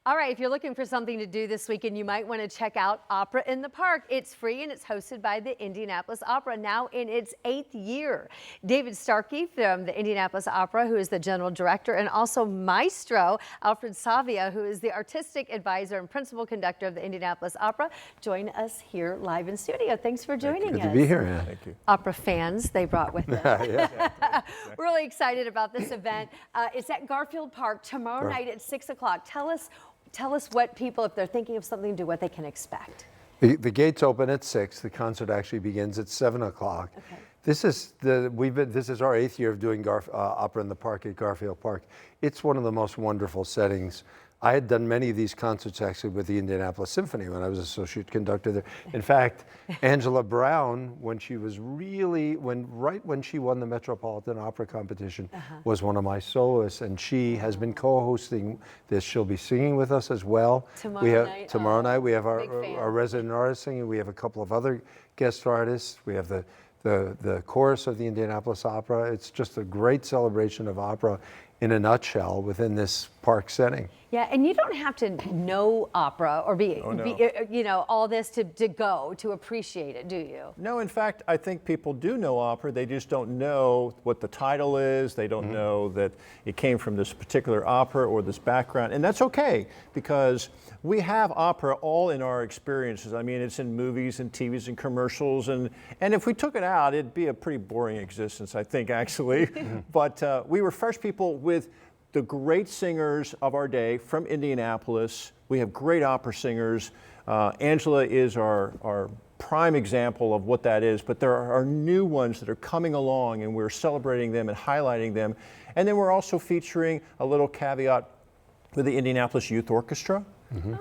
All right, if you're looking for something to do this weekend, you might want to check out Opera in the Park. It's free and it's hosted by the Indianapolis Opera, now in its 8th year. David Starkey from the Indianapolis Opera, who is the general director, and also Maestro Alfred Savia, who is the artistic advisor and principal conductor of the Indianapolis Opera, join us here live in studio. Thanks for joining us. Good to be here. Yeah. Thank you. Opera fans they brought with them. Yeah. Really excited about this event. It's at Garfield Park tomorrow night at 6 o'clock. Tell us what people, if they're thinking of something to do, what they can expect. The gates open at 6. The concert actually begins at 7 o'clock. Okay. This is our 8th year of doing Opera in the Park at Garfield Park. It's one of the most wonderful settings. I had done many of these concerts actually with the Indianapolis Symphony when I was associate conductor there. In fact, Angela Brown, when she was right when she won the Metropolitan Opera competition, was one of my soloists, and she has been co-hosting this. She'll be singing with us as well. Tomorrow night we have our resident artist singing. We have a couple of other guest artists. We have the chorus of the Indianapolis Opera. It's just a great celebration of opera in a nutshell within this park setting. Yeah, and you don't have to know opera or be all this to go to appreciate it, do you? No, in fact, I think people do know opera. They just don't know what the title is. They don't know that it came from this particular opera or this background. And that's okay, because we have opera all in our experiences. I mean, it's in movies and TVs and commercials. And if we took it out, it'd be a pretty boring existence, I think, actually. But we refresh people with the great singers of our day from Indianapolis. We have great opera singers. Angela is our prime example of what that is, but there are new ones that are coming along, and we're celebrating them and highlighting them. And then we're also featuring a little caveat with the Indianapolis Youth Orchestra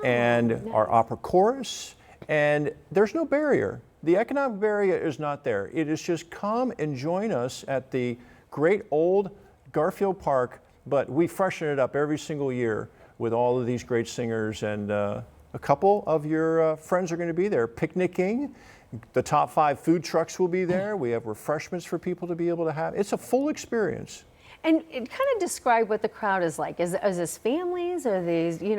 and our opera chorus. And there's no barrier. The economic barrier is not there. It is just come and join us at the great old Garfield Park, but we freshen it up every single year with all of these great singers, and a couple of your friends are going to be there picnicking. The top 5 food trucks will be there. We have refreshments for people to be able to have. It's a full experience. And kind of describe what the crowd is like. Is this families? Are these, am I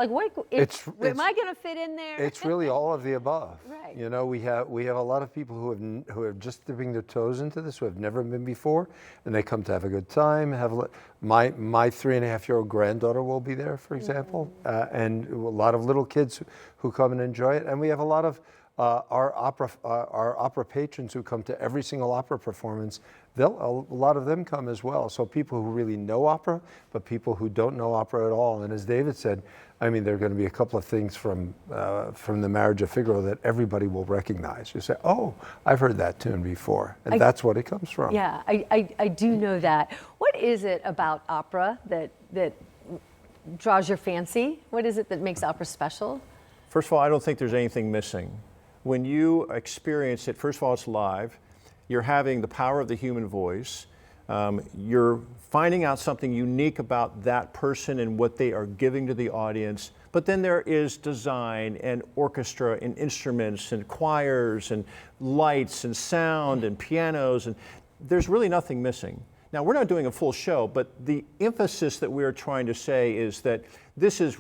going to fit in there? It's really all of the above. Right. You know, we have a lot of people who are just dipping their toes into this, who have never been before, and they come to have a good time. My 3.5-year-old granddaughter will be there, for example, and a lot of little kids who come and enjoy it. And we have a lot of our opera patrons who come to every single opera performance. A lot of them come as well. So people who really know opera, but people who don't know opera at all. And as David said, I mean, there are going to be a couple of things from the Marriage of Figaro that everybody will recognize. You say, oh, I've heard that tune before. And that's what it comes from. Yeah, I do know that. What is it about opera that draws your fancy? What is it that makes opera special? First of all, I don't think there's anything missing. When you experience it, first of all, it's live. You're having the power of the human voice. You're finding out something unique about that person and what they are giving to the audience. But then there is design and orchestra and instruments and choirs and lights and sound and pianos, and there's really nothing missing. Now, we're not doing a full show, but the emphasis that we are trying to say is that this is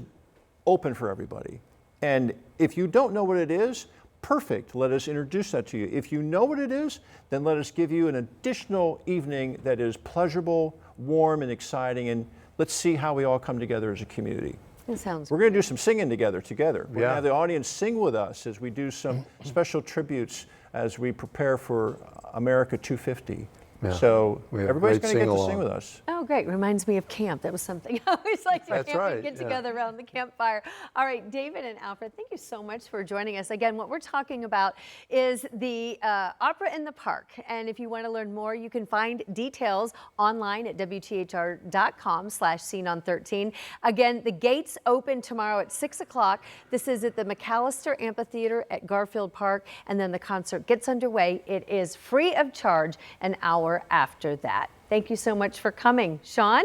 open for everybody. And if you don't know what it is, perfect, let us introduce that to you. If you know what it is, then let us give you an additional evening that is pleasurable, warm, and exciting, and let's see how we all come together as a community. It sounds We're going to do some singing together. We're going to Yeah. have the audience sing with us as we do some special tributes as we prepare for America 250. Yeah. So We have everybody's great going to get to sing-along. sing with us. Oh, great. Reminds me of camp. That was something I always like to That's right, get yeah. together around the campfire. All right, David and Alfred, thank you so much for joining us. Again, what we're talking about is the Opera in the Park. And if you want to learn more, you can find details online at WTHR.com/SceneOn13. Again, the gates open tomorrow at 6 o'clock. This is at the McAllister Amphitheater at Garfield Park. And then the concert gets underway. It is free of charge an hour after that. Thank you so much for coming. Sean?